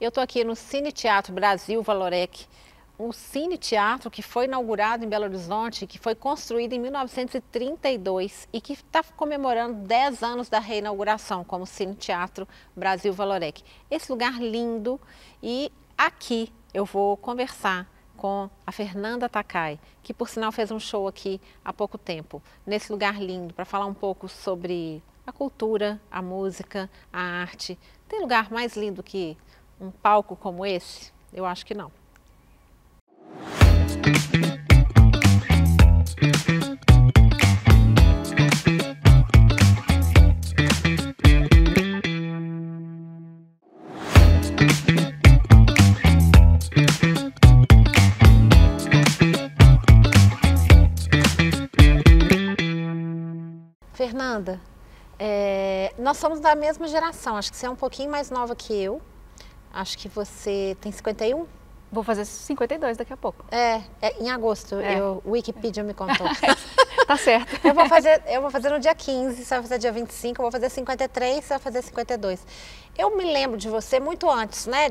Eu estou aqui no Cine Teatro Brasil Valorec, um cine teatro que foi inaugurado em Belo Horizonte, que foi construído em 1932 e que está comemorando 10 anos da reinauguração como Cine Teatro Brasil Valorec. Esse lugar lindo, e aqui eu vou conversar com a Fernanda Takai, que por sinal fez um show aqui há pouco tempo, nesse lugar lindo, para falar um pouco sobre a cultura, a música, a arte. Tem lugar mais lindo que um palco como esse? Eu acho que não. Fernanda, nós somos da mesma geração, acho que você é um pouquinho mais nova que eu, acho que você tem 51? Vou fazer 52 daqui a pouco. Em agosto, o Wikipedia me contou. Tá certo. Eu vou fazer no dia 15, você vai fazer dia 25, eu vou fazer 53, você vai fazer 52. Eu me lembro de você muito antes, né,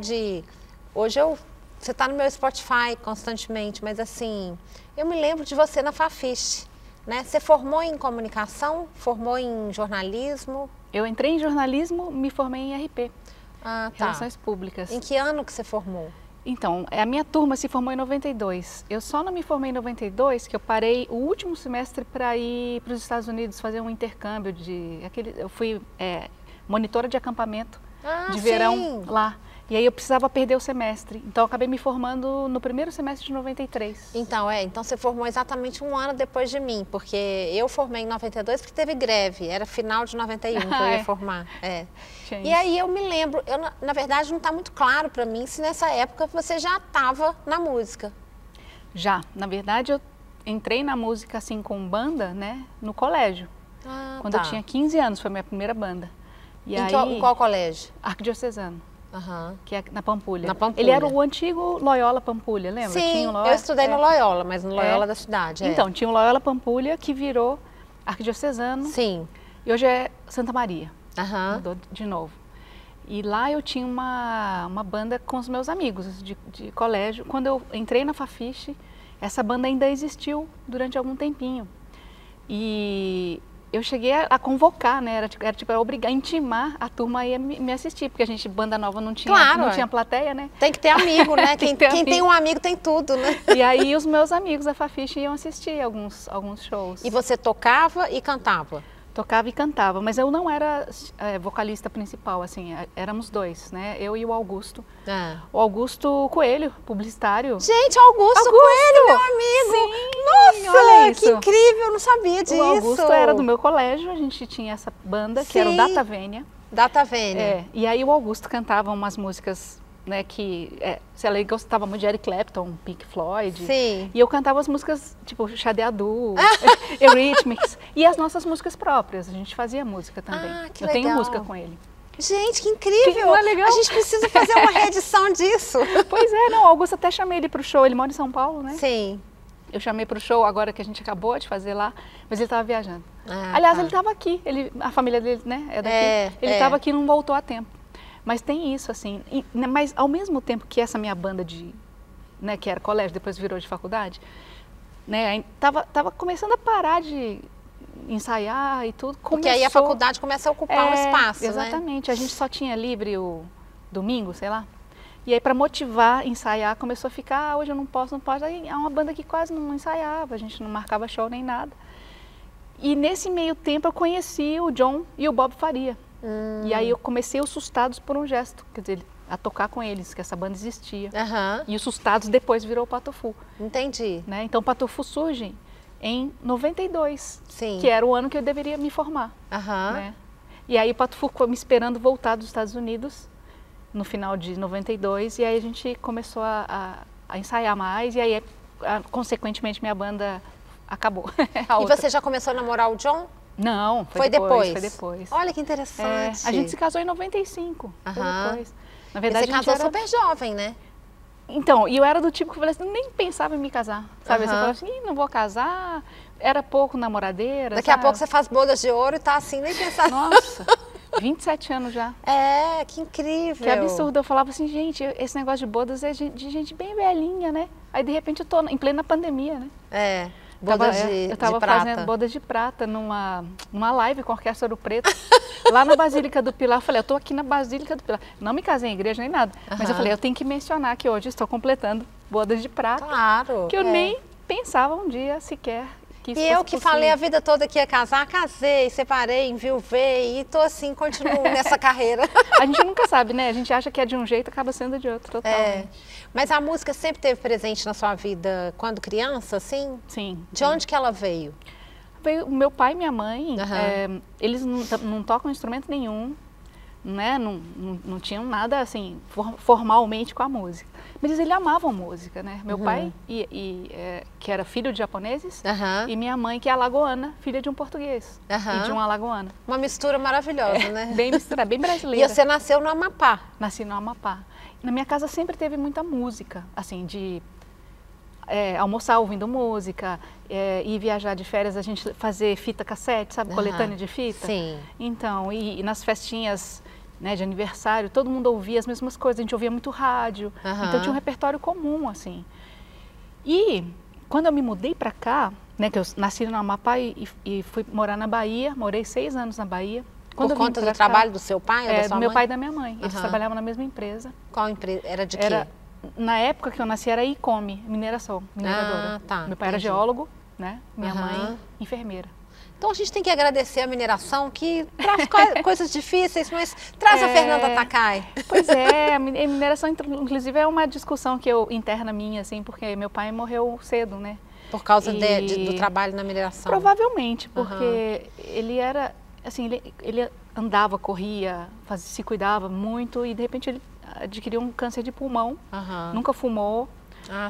você tá no meu Spotify constantemente, mas assim, eu me lembro de você na Fafiche, né? Você formou em comunicação, formou em jornalismo? Eu entrei em jornalismo, me formei em RP, Relações Públicas. Em que ano que você formou? Então, a minha turma se formou em 92. Eu só não me formei em 92, que eu parei o último semestre para ir para os Estados Unidos fazer um intercâmbio eu fui monitora de acampamento de verão lá. E aí eu precisava perder o semestre. Então eu acabei me formando no primeiro semestre de 93. Então você formou exatamente um ano depois de mim, porque eu formei em 92 porque teve greve, era final de 91 que eu ia formar. E aí eu me lembro, na verdade não está muito claro para mim se nessa época você já estava na música. Já, na verdade eu entrei na música assim com banda, né, no colégio. Quando eu tinha 15 anos, foi a minha primeira banda. E em qual colégio? Arquidiocesano. Que é na Pampulha. Ele era o antigo Loyola Pampulha, lembra? Sim, eu estudei no Loyola, mas no Loyola da cidade. Então, tinha o Loyola Pampulha que virou Arquidiocesano. Sim. E hoje é Santa Maria. Mudou de novo. E lá eu tinha uma banda com os meus amigos de colégio. Quando eu entrei na Fafiche, essa banda ainda existiu durante algum tempinho. E eu cheguei a convocar, né? Era obrigar, intimar a turma a me assistir, porque a gente, banda nova, não tinha plateia, né? Tem que ter amigo, né? Quem tem um amigo tem tudo, né? E aí os meus amigos da Fafiche iam assistir alguns shows. E você tocava e cantava? Tocava e cantava, mas eu não era vocalista principal, assim, éramos dois, né? Eu e o Augusto. O Augusto Coelho, publicitário. Gente, Augusto Coelho, meu amigo! Sim, nossa, olha isso. Que incrível, eu não sabia disso. O Augusto era do meu colégio, a gente tinha essa banda, que era o Data Vênia. Data Vênia. E aí o Augusto cantava umas músicas, né, se ela gostava muito de Eric Clapton, Pink Floyd. Sim. E eu cantava as músicas, tipo, Xadeadu, Eurythmics, e as nossas músicas próprias. A gente fazia música também. Que eu legal. tenho música com ele. Gente, que incrível! Não é legal? A gente precisa fazer uma reedição disso. Pois é, não, o Augusto até chamei ele para o show, ele mora em São Paulo, né? Sim. Eu chamei para o show agora que a gente acabou de fazer lá, mas ele estava viajando. Aliás, ele estava aqui, a família dele, né, é daqui. Ele estava aqui e não voltou a tempo. Mas tem isso, assim, mas ao mesmo tempo que essa minha banda né, que era colégio, depois virou de faculdade, né, tava começando a parar de ensaiar e tudo. Porque aí a faculdade começa a ocupar um espaço, exatamente, a gente só tinha livre o domingo, sei lá. E aí para motivar, ensaiar, começou a ficar, hoje eu não posso. Aí é uma banda que quase não ensaiava, a gente não marcava show nem nada. E nesse meio tempo eu conheci o John e o Bob Faria. E aí eu comecei o Sustados por um gesto, quer dizer, a tocar com eles, que essa banda existia. E o Sustados depois virou o Patofu. Entendi. Né? Então o Patofu surge em 92, Sim. Que era o ano que eu deveria me formar. Né? E aí o Patofu ficou me esperando voltar dos Estados Unidos no final de 92, e aí a gente começou a ensaiar mais, e aí consequentemente minha banda acabou. E você já começou a namorar o John? Não, foi depois. Foi depois. Olha que interessante. A gente se casou em 95, foi depois. Na verdade, e você casou super jovem, né? Então, e eu era do tipo que eu falei assim, nem pensava em me casar, sabe? Você falava assim, não vou casar, era pouco namoradeira, Daqui a pouco você faz bodas de ouro e tá assim, nem pensar. Nossa, 27 anos já. É, que incrível. Que absurdo. Eu falava assim, gente, esse negócio de bodas é de gente bem velhinha, né? Aí, de repente, eu tô em plena pandemia, né? É, bodas Eu tava de prata. fazendo bodas de prata numa live com a Orquestra Ouro Preto, lá na Basílica do Pilar. Eu falei, eu tô aqui na Basílica do Pilar. Não me casei em igreja nem nada, mas eu falei, eu tenho que mencionar que hoje estou completando bodas de prata. Claro. Que eu nem pensava um dia sequer que isso E eu que falei a vida toda que ia casar, casei, separei, enviuvei e tô assim, continuo nessa carreira. A gente nunca sabe, né? A gente acha que é de um jeito, acaba sendo de outro, totalmente. Mas a música sempre esteve presente na sua vida quando criança, assim? Sim. De onde que ela veio? Veio o meu pai e minha mãe, eles não tocam instrumento nenhum, né? Não tinham nada assim, formalmente com a música. Mas eles amavam música, né? Meu pai, que era filho de japoneses, e minha mãe, que é alagoana, filha de um português e de uma alagoana. Uma mistura maravilhosa, né? Bem misturada, bem brasileira. E você nasceu no Amapá? Nasci no Amapá. Na minha casa sempre teve muita música, assim, de almoçar ouvindo música, ir viajar de férias, a gente fazer fita cassete, sabe, coletânea de fita. Sim. Então, e nas festinhas, né, de aniversário, todo mundo ouvia as mesmas coisas, a gente ouvia muito rádio, então tinha um repertório comum, assim. E quando eu me mudei para cá, né, que eu nasci no Amapá e fui morar na Bahia, morei 6 anos na Bahia. Por conta do trabalho do seu pai ou da sua do mãe? meu pai e da minha mãe, eles trabalhavam na mesma empresa. Qual empresa? Era de quê? Na época que eu nasci era Icome, mineração, mineradora. Tá, meu pai era geólogo, né, minha mãe enfermeira. Então a gente tem que agradecer a mineração que traz coisas difíceis, mas traz a Fernanda Takai. Pois é, a mineração inclusive é uma discussão que interna minha, assim, porque meu pai morreu cedo, né? Por causa do trabalho na mineração? Provavelmente, porque ele era, assim, ele andava, corria, se cuidava muito e de repente ele adquiriu um câncer de pulmão, nunca fumou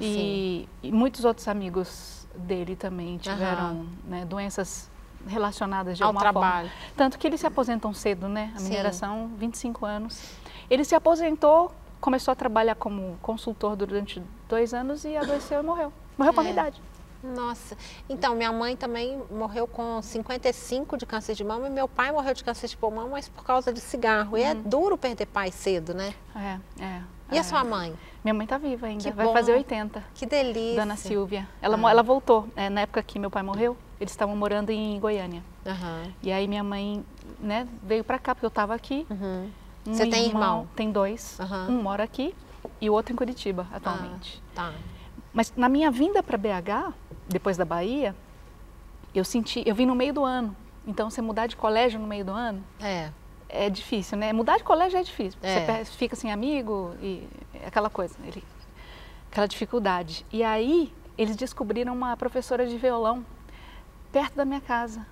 e muitos outros amigos dele também tiveram né, doenças relacionadas de alguma trabalho. forma. Tanto que eles se aposentam cedo, né? A mineração, 25 anos. Ele se aposentou, começou a trabalhar como consultor durante 2 anos e adoeceu e morreu. Morreu com a minha idade. Nossa, então minha mãe também morreu com 55 de câncer de mama e meu pai morreu de câncer de pulmão, mas por causa de cigarro. E é duro perder pai cedo, né? E a sua mãe? Minha mãe tá viva ainda, Que vai bom. fazer 80. Que delícia. Dona Silvia. Ela voltou, na época que meu pai morreu, eles estavam morando em Goiânia. E aí minha mãe, né, veio pra cá, porque eu tava aqui. Você tem irmão? Tem 2. Um mora aqui e o outro em Curitiba, atualmente. Tá. Mas na minha vinda para BH, depois da Bahia, eu vim no meio do ano. Então, você mudar de colégio no meio do ano é difícil, né? Mudar de colégio é difícil. Você fica sem amigo e aquela coisa, aquela dificuldade. E aí, eles descobriram uma professora de violão perto da minha casa.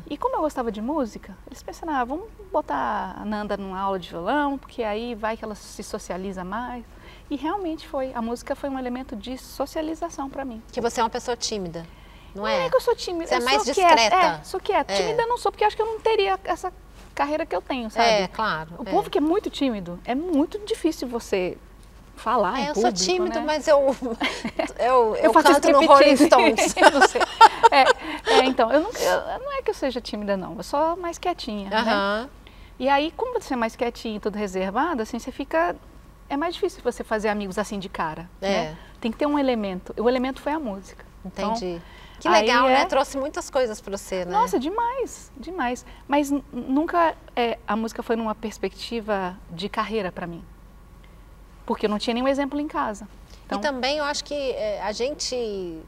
E como eu gostava de música, eles pensaram, vamos botar a Nanda numa aula de violão, porque aí vai que ela se socializa mais. E realmente foi. A música foi um elemento de socialização para mim. Que você é uma pessoa tímida, não é? Não é que eu sou tímida. Você é mais discreta. Sou quieta. Tímida eu não sou, porque eu acho que eu não teria essa carreira que eu tenho, sabe? Claro. O povo que é muito tímido, é muito difícil você falar em público, eu sou tímido, né? mas eu canto no Rolling Stones. Não sei. Então, não é que eu seja tímida, não. Eu sou mais quietinha, né? E aí, como você é mais quietinha e tudo reservado, assim, você fica... É mais difícil você fazer amigos assim de cara, né? Tem que ter um elemento. O elemento foi a música. Entendi. Então, que legal, né? Trouxe muitas coisas para você, né? Nossa, demais, demais. Mas nunca a música foi numa perspectiva de carreira para mim. Porque eu não tinha nenhum exemplo em casa. Então, e também eu acho que a gente...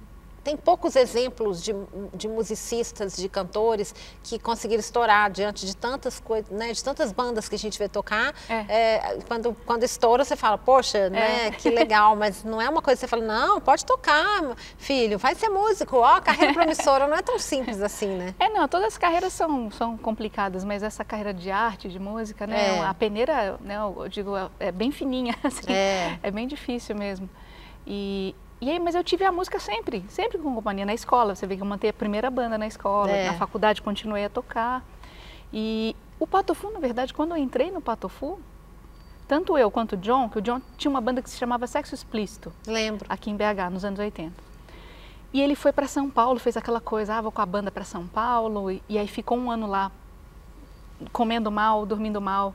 Tem poucos exemplos de musicistas, de cantores que conseguiram estourar diante de tantas coisas, né, de tantas bandas que a gente vê tocar. Quando estoura, você fala, poxa, né, que legal, mas não é uma coisa que você fala, não, pode tocar, filho, vai ser músico, carreira promissora, não é tão simples assim, né? Não, todas as carreiras são complicadas, mas essa carreira de arte, de música, né, a peneira, né, eu digo, é bem fininha, assim, é bem difícil mesmo. E aí, mas eu tive a música sempre com companhia na escola. Você vê que eu mantive a primeira banda na escola, na faculdade continuei a tocar. E o Patofu, na verdade, quando eu entrei no Patofu, tanto eu quanto o John, que o John tinha uma banda que se chamava Sexo Explícito. Lembro. Aqui em BH, nos anos 80. E ele foi para São Paulo, fez aquela coisa, vou com a banda para São Paulo, e aí ficou um ano lá, comendo mal, dormindo mal,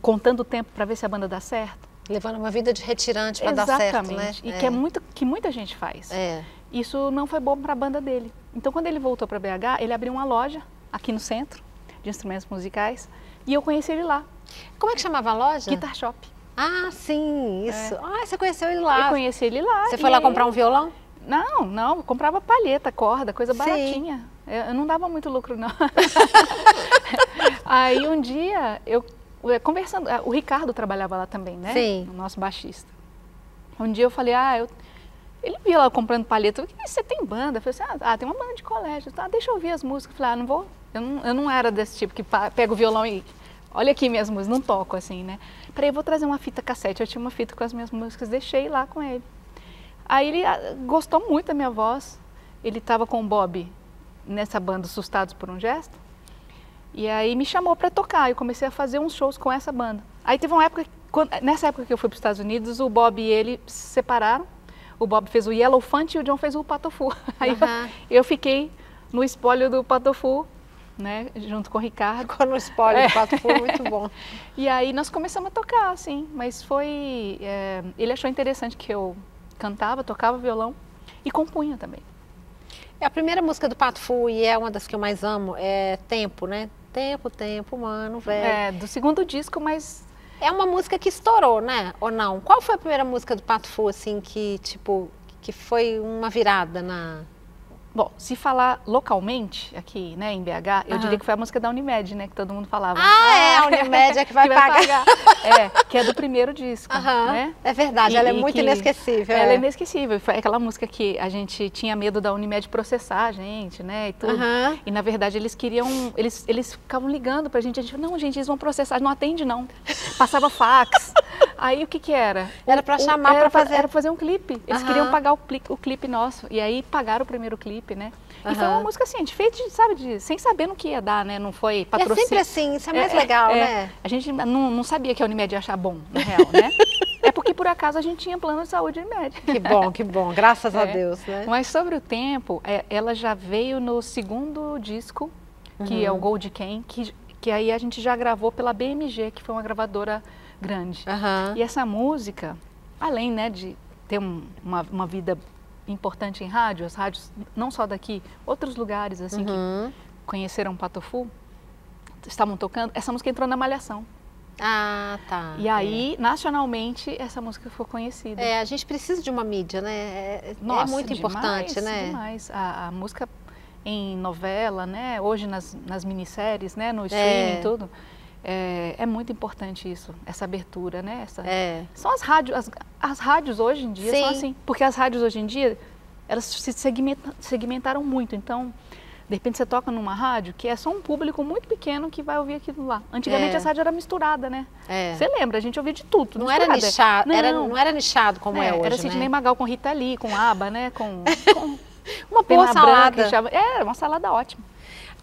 contando o tempo para ver se a banda dá certo. Levando uma vida de retirante para dar certo, né? Exatamente, e que muita gente faz. Isso não foi bom para a banda dele. Então, quando ele voltou para BH, ele abriu uma loja aqui no centro de instrumentos musicais e eu conheci ele lá. Como é que chamava a loja? Guitar Shop. Ah, sim, isso. Ah, você conheceu ele lá. Eu conheci ele lá. Você foi lá comprar um violão? Não, eu comprava palheta, corda, coisa baratinha. Eu não dava muito lucro, não. Aí um dia, conversando, o Ricardo trabalhava lá também, né? Sim. O nosso baixista. Um dia eu falei, ele via lá eu comprando palheta, eu falei, você tem banda? Eu falei assim, tem uma banda de colégio, deixa eu ouvir as músicas. Eu falei, não vou, eu não era desse tipo que pega o violão e olha aqui minhas músicas, não toco assim, né? Peraí, eu vou trazer uma fita cassete, eu tinha uma fita com as minhas músicas, deixei lá com ele. Aí ele gostou muito da minha voz, ele estava com o Bob nessa banda Assustados por um Gesto, e aí me chamou para tocar, eu comecei a fazer uns shows com essa banda. Aí teve uma época, nessa época que eu fui para os Estados Unidos, o Bob e ele se separaram, o Bob fez o Yellowfant e o John fez o Patofu. Aí eu fiquei no espólio do Patofu, né, junto com o Ricardo. Ficou no espólio do Patofu, muito bom. E aí nós começamos a tocar, assim, mas ele achou interessante que eu cantava, tocava violão e compunha também. A primeira música do Patofu, e é uma das que eu mais amo, é Tempo, né? Tempo, mano, velho. Do segundo disco, mas... É uma música que estourou, né? Ou não? Qual foi a primeira música do Patofu, assim, que foi uma virada na... Bom, se falar localmente, aqui, né, em BH, eu diria que foi a música da Unimed, né, que todo mundo falava. A Unimed é que vai pagar. Que é do primeiro disco, né? É verdade, ela é muito inesquecível. Ela é inesquecível, foi aquela música que a gente tinha medo da Unimed processar a gente, né, e tudo. E na verdade eles queriam, eles ficavam ligando pra gente falou, não, gente, eles vão processar, não atende não. Passava fax. Aí o que era? Era pra chamar pra fazer. Era pra fazer um clipe. Eles queriam pagar o clipe nosso, e aí pagaram o primeiro clipe. Né? E foi uma música assim, a gente fez, sem saber no que ia dar, né? Não foi patrocínio. É sempre assim, isso é mais legal, né? A gente não sabia que a Unimed ia achar bom, na real, né? É porque por acaso a gente tinha plano de saúde Unimed. Que bom, graças a Deus, né? Mas sobre o tempo, ela já veio no segundo disco, que é o Gold Can, que aí a gente já gravou pela BMG, que foi uma gravadora grande. E essa música, além, né, de ter uma vida importante em rádio, as rádios não só daqui, outros lugares assim que conheceram Patofu, estavam tocando, essa música entrou na Malhação. Ah, tá. E aí, nacionalmente, essa música ficou conhecida. A gente precisa de uma mídia, né? Nossa, é muito importante, né? Demais. A música em novela, né? Hoje nas minisséries, né? No streaming e tudo. É muito importante isso, essa abertura, né? São as rádios, as rádios hoje em dia são assim, porque as rádios hoje em dia, elas se segmentaram muito, então, de repente você toca numa rádio que é só um público muito pequeno que vai ouvir aquilo lá. Antigamente essa rádio era misturada, né? Você lembra, a gente ouvia de tudo. Não era nichado, não era nichado como é hoje, era Sidney Magal com Rita Lee, com ABBA, né? Com uma boa salada. Uma salada ótima.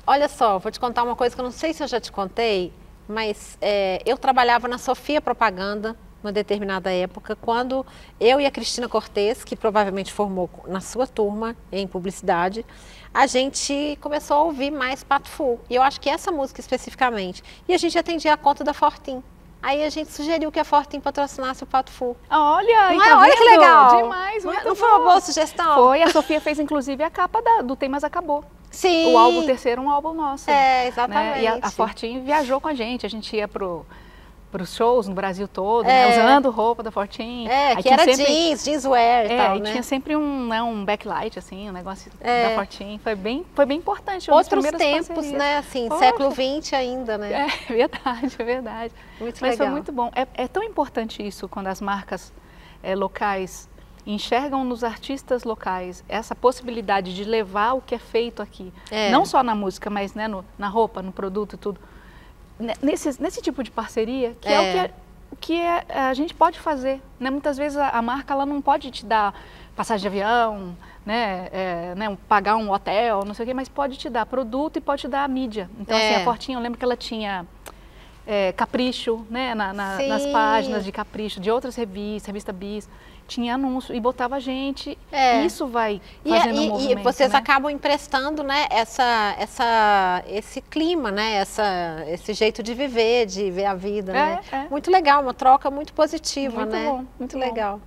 Olha só, vou te contar uma coisa que eu não sei se eu já te contei, mas eu trabalhava na Sofia Propaganda, uma determinada época, quando eu e a Cristina Cortez, que provavelmente formou na sua turma em publicidade, a gente começou a ouvir mais Patofu. E eu acho que essa música especificamente. E a gente atendia a conta da Fortin. Aí a gente sugeriu que a Fortin patrocinasse o Patofu. Olha, olha que legal! Demais, muito não foi uma boa sugestão? Foi, a Sofia fez inclusive a capa do Tem Mas Acabou. Sim. O álbum terceiro, um álbum nosso. Exatamente. Né? E a Fortin viajou com a gente ia para os shows no Brasil todo, né? Usando roupa da Fortin. Que era sempre, jeanswear e tal, e né? tinha sempre um backlight, assim, um negócio da Fortin. Foi bem importante. Outros tempos, né? Assim, século XX ainda, né? É verdade. Muito Mas legal. foi muito bom. É tão importante isso quando as marcas locais enxergam nos artistas locais essa possibilidade de levar o que é feito aqui. Não só na música, mas né, na roupa, no produto e tudo. Nesse tipo de parceria, que é o que a gente pode fazer. Né? Muitas vezes a marca ela não pode te dar passagem de avião, né, pagar um hotel, não sei o quê, mas pode te dar produto e pode te dar a mídia. Então, assim, a Fortin, eu lembro que ela tinha Capricho, né? Nas páginas de Capricho, de outras revistas, revista Bis, tinha anúncio e botava gente. Isso vai fazendo um movimento. E vocês né? acabam emprestando, né, esse clima, né, esse jeito de ver a vida, né? Muito legal, uma troca muito positiva, muito né? Bom, muito legal.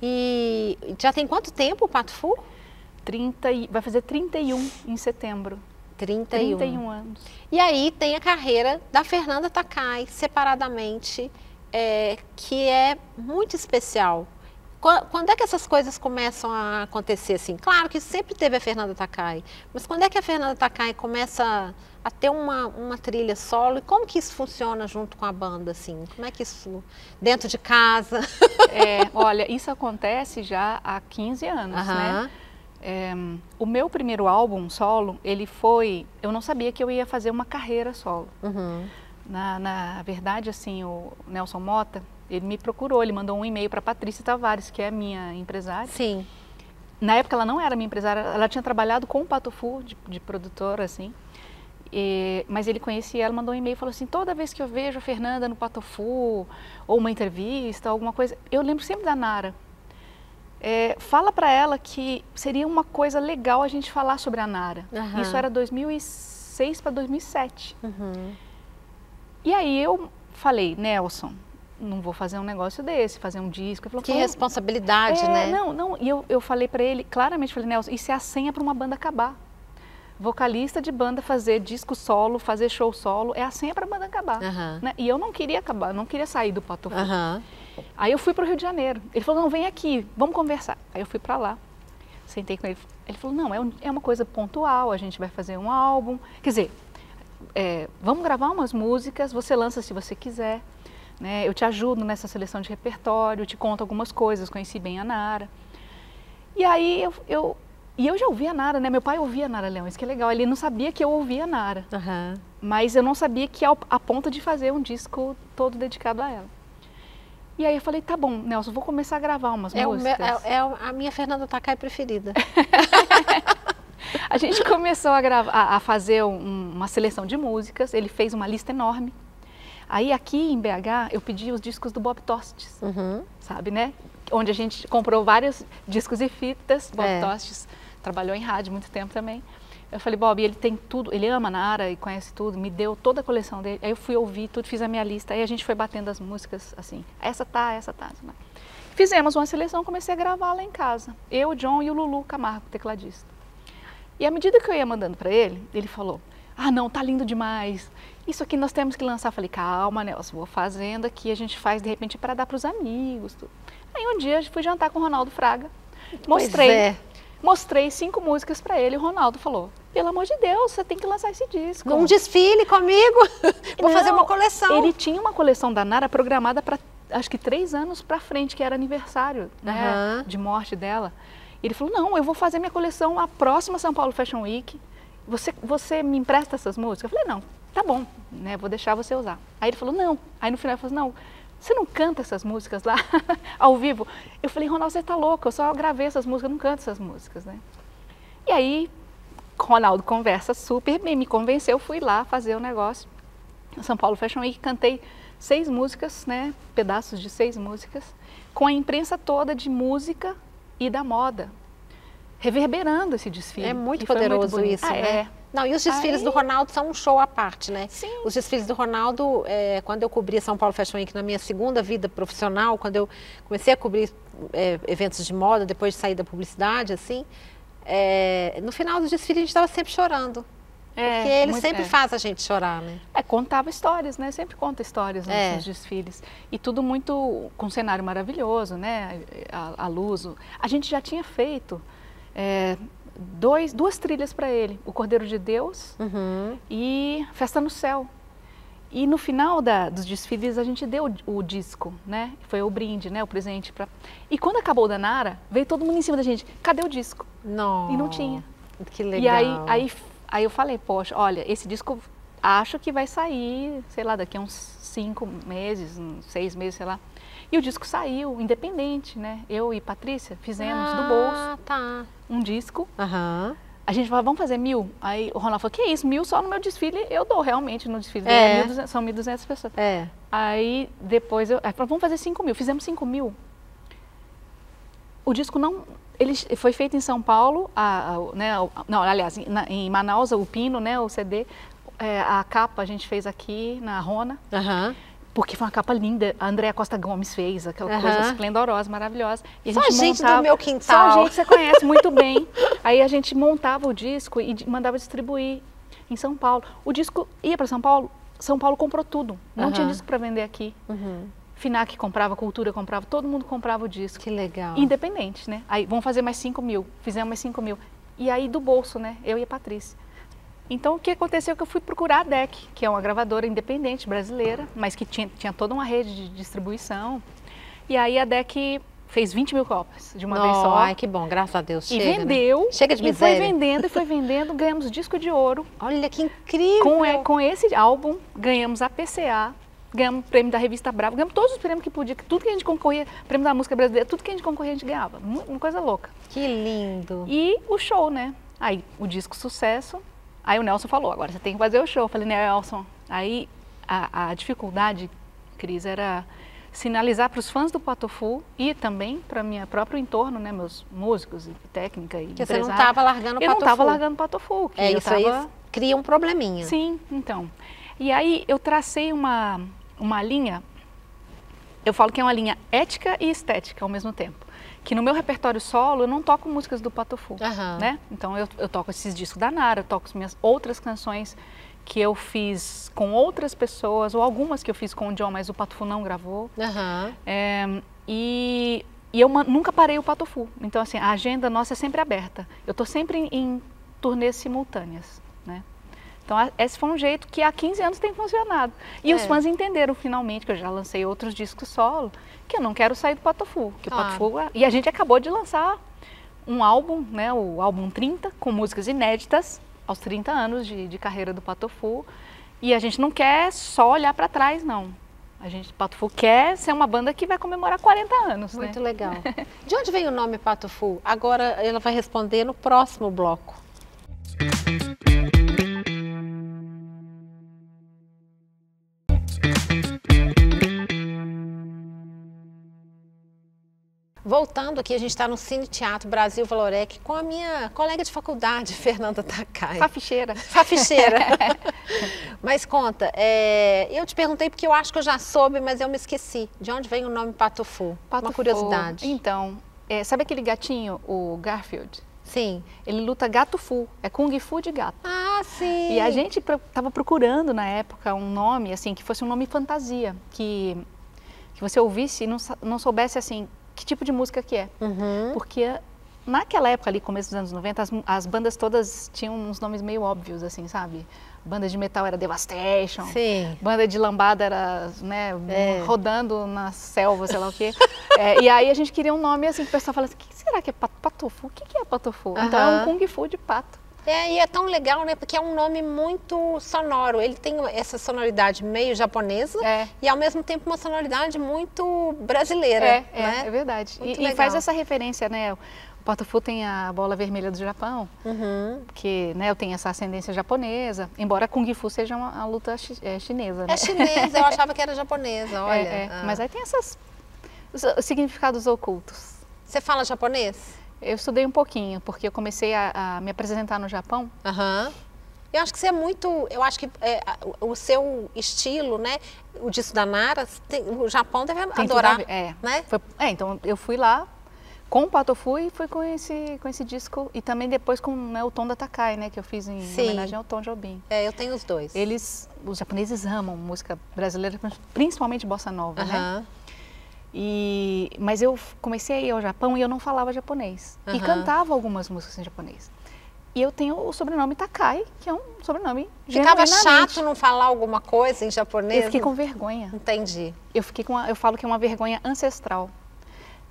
E já tem quanto tempo o Pato Fu? Vai fazer 31 em setembro. 31 anos. E aí tem a carreira da Fernanda Takai, separadamente, que é muito especial. Quando é que essas coisas começam a acontecer assim? Claro que sempre teve a Fernanda Takai, mas quando é que a Fernanda Takai começa a ter uma trilha solo? E como que isso funciona junto com a banda, assim? Como é que isso, dentro de casa? Olha, isso acontece já há 15 anos, né? O meu primeiro álbum solo, eu não sabia que eu ia fazer uma carreira solo. Na verdade, assim, o Nelson Mota, ele me procurou, ele mandou um e-mail para a Patrícia Tavares, que é minha empresária. Sim. Na época ela não era minha empresária, ela tinha trabalhado com o Pato Fu, de produtora, assim. Mas ele conhecia ela, mandou um e-mail e falou assim, toda vez que eu vejo a Fernanda no Pato Fu, ou uma entrevista, alguma coisa, eu lembro sempre da Nara. Fala para ela que seria uma coisa legal a gente falar sobre a Nara. Isso era 2006 para 2007. E aí eu falei, Nelson, não vou fazer um negócio desse, fazer um disco. Ele falou, que responsabilidade, né? Não. E eu falei para ele, claramente, falei, Nelson, isso é a senha para uma banda acabar. Vocalista de banda fazer disco solo, fazer show solo, é a senha para a banda acabar. Né? E eu não queria acabar, não queria sair do Pato Fu. Aí eu fui para o Rio de Janeiro. Ele falou, não, vem aqui, vamos conversar. Aí eu fui para lá, sentei com ele. Ele falou, não, é uma coisa pontual, a gente vai fazer um álbum. Quer dizer, vamos gravar umas músicas, você lança se você quiser. Né? Eu te ajudo nessa seleção de repertório, te conto algumas coisas, conheci bem a Nara. E aí eu já ouvia a Nara, né? Meu pai ouvia a Nara Leão, isso que é legal. Ele não sabia que eu ouvia a Nara. Mas eu não sabia que a ponto de fazer um disco todo dedicado a ela. E aí eu falei, tá bom, Nelson, vou começar a gravar umas músicas. É a minha Fernanda Takai preferida. A gente começou a fazer uma seleção de músicas, ele fez uma lista enorme. Aí aqui em BH eu pedi os discos do Bob Tostes, sabe, né? Onde a gente comprou vários discos e fitas. Bob Tostes trabalhou em rádio muito tempo também. Eu falei, Bob, ele tem tudo, ele ama a Nara e conhece tudo, me deu toda a coleção dele. Aí eu fui ouvir tudo, fiz a minha lista, aí a gente foi batendo as músicas assim, essa tá. Fizemos uma seleção, comecei a gravar lá em casa. Eu, o John e o Lulu Camargo, tecladista. E à medida que eu ia mandando para ele, ele falou, ah não, tá lindo demais, isso aqui nós temos que lançar. Eu falei, calma, Nelson, vou fazendo aqui, a gente faz de repente para dar para os amigos. Tudo. Aí um dia eu fui jantar com o Ronaldo Fraga, mostrei 5 músicas para ele e o Ronaldo falou, pelo amor de Deus, você tem que lançar esse disco. Num desfile comigo, vou fazer uma coleção. Ele tinha uma coleção da Nara programada para, acho que 3 anos para frente, que era aniversário né, de morte dela. Ele falou, não, eu vou fazer minha coleção a próxima São Paulo Fashion Week, você me empresta essas músicas? Eu falei, não, tá bom, né, vou deixar você usar. Aí ele falou, não. Aí no final ele falou, não, você não canta essas músicas lá ao vivo? Eu falei, Ronaldo, você tá louco, eu só gravei essas músicas, eu não canto essas músicas, né? E aí, Ronaldo conversa super bem, me convenceu, fui lá fazer o negócio. São Paulo Fashion Week, cantei 6 músicas, né, pedaços de 6 músicas, com a imprensa toda de música e da moda, reverberando esse desfile. É muito poderoso isso, né? Não, e os desfiles do Ronaldo são um show à parte, né? Sim. Os desfiles do Ronaldo, quando eu cobria São Paulo Fashion Week na minha segunda vida profissional, quando eu comecei a cobrir eventos de moda, depois de sair da publicidade, assim, no final do desfile a gente estava sempre chorando. Porque ele sempre faz a gente chorar, né? Contava histórias, né? Sempre conta histórias nos desfiles. E tudo muito com um cenário maravilhoso, né? A luz. A gente já tinha feito 2 trilhas para ele, o Cordeiro de Deus e Festa no Céu. E no final dos desfiles a gente deu o disco, né? Foi o brinde, né? O presente. E quando acabou o da Nara, veio todo mundo em cima da gente, cadê o disco? Não. E não tinha. Que legal. E aí eu falei, poxa, olha, esse disco acho que vai sair, sei lá, daqui a uns 5 meses, 6 meses, sei lá. E o disco saiu, independente, né? Eu e Patrícia fizemos do bolso um disco. A A gente falava, vamos fazer 1000? Aí o Ronaldo falou, que isso, 1000 só no meu desfile? Eu dou, realmente, no desfile. São 1.200 pessoas. Aí depois, aí falou, vamos fazer 5.000. Fizemos 5.000. O disco não... Ele foi feito em São Paulo, não, aliás, em Manaus, o Pino, né, o CD. A capa a gente fez aqui na Rona. Porque foi uma capa linda, a Andréa Costa Gomes fez, aquela coisa esplendorosa, maravilhosa. E a gente montava, do meu quintal. Só gente que você conhece muito bem. Aí a gente montava o disco e mandava distribuir em São Paulo. O disco ia para São Paulo comprou tudo. Não tinha disco para vender aqui. Finac comprava, Cultura comprava, todo mundo comprava o disco. Que legal. Independente, né? Aí, vamos fazer mais 5.000, fizemos mais 5.000. E aí do bolso, né? Eu e a Patrícia. Então, o que aconteceu é que eu fui procurar a DEC, que é uma gravadora independente brasileira, mas que tinha toda uma rede de distribuição. E aí a DEC fez 20.000 cópias de uma vez só. Ai, que bom, graças a Deus. E vendeu. Né? Chega de miséria. E foi vendendo, ganhamos disco de ouro. Olha que incrível! Com esse álbum, ganhamos a PCA, ganhamos o prêmio da revista Bravo, ganhamos todos os prêmios que podia, tudo que a gente concorria, prêmio da música brasileira, tudo que a gente concorria a gente ganhava. Uma coisa louca. Que lindo! E o show, né? Aí o disco sucesso. Aí o Nelson falou, agora você tem que fazer o show. Eu falei, Nelson, aí a dificuldade, Cris, era sinalizar para os fãs do Patofu e também para meu próprio entorno, né, meus músicos e técnica e que você não estava largando o Patofu. Eu não estava largando o Patofu. Isso aí cria um probleminha. Sim, então. E aí eu tracei uma linha, eu falo que é uma linha ética e estética ao mesmo tempo. Que no meu repertório solo eu não toco músicas do Patofu, né? Então eu toco esses discos da Nara, eu toco as minhas outras canções que eu fiz com outras pessoas, ou algumas que eu fiz com o John, mas o Patofu não gravou. E eu nunca parei o Patofu. Então assim, a agenda nossa é sempre aberta. Eu estou sempre em turnês simultâneas, né? Então esse foi um jeito que há 15 anos tem funcionado. E os fãs entenderam finalmente, que eu já lancei outros discos solo, que eu não quero sair do Patofu. Que o Patofu, e a gente acabou de lançar um álbum, né, o álbum 30, com músicas inéditas, aos 30 anos de carreira do Patofu. E a gente não quer só olhar para trás, não. O Patofu quer ser uma banda que vai comemorar 40 anos. Muito legal. De onde vem o nome Patofu? Agora ela vai responder no próximo bloco. Voltando aqui, a gente está no Cine Teatro Brasil Valorec com a minha colega de faculdade, Fernanda Takai. Faficheira. Faficheira. Mas conta, eu te perguntei porque eu acho que eu já soube, mas eu me esqueci. De onde vem o nome Patofu? Uma curiosidade. Então, sabe aquele gatinho, o Garfield? Sim. Ele luta gato fu, é Kung Fu de gato. Ah, sim. E a gente estava procurando na época um nome, assim, que fosse um nome fantasia, que você ouvisse e não soubesse, assim, que tipo de música que é. Porque naquela época ali, começo dos anos 90, as bandas todas tinham uns nomes meio óbvios, assim, sabe? Banda de metal era Devastation. Sim. Banda de lambada era, né, rodando na selva, sei lá o quê. E aí a gente queria um nome assim, que o pessoal fala assim, o que será que é Patofu? O que é Patofu? Então é um Kung Fu de pato. E é tão legal, né? Porque é um nome muito sonoro. Ele tem essa sonoridade meio japonesa e ao mesmo tempo uma sonoridade muito brasileira. É verdade. E faz essa referência, né? O Patofu tem a bola vermelha do Japão, que, né, eu tenho essa ascendência japonesa, embora Kung Fu seja uma luta chinesa, né? É chinesa, eu achava que era japonesa, olha. Mas aí tem esses significados ocultos. Você fala japonês? Eu estudei um pouquinho, porque eu comecei a me apresentar no Japão. Eu acho que você é muito, eu acho que o seu estilo, né, o disco da Nara, o Japão deve adorar, né? Então eu fui lá com o Patofu e fui com esse disco, e também depois com, né, o Tom da Takai, né, que eu fiz em homenagem ao Tom Jobim. Eu tenho os dois. Os japoneses amam música brasileira, principalmente bossa nova, né? Mas eu comecei a ir ao Japão e eu não falava japonês. E cantava algumas músicas em japonês. E eu tenho o sobrenome Takai, que é um sobrenome Ficava chato não falar alguma coisa em japonês? Eu fiquei com vergonha. Entendi. Eu falo que é uma vergonha ancestral.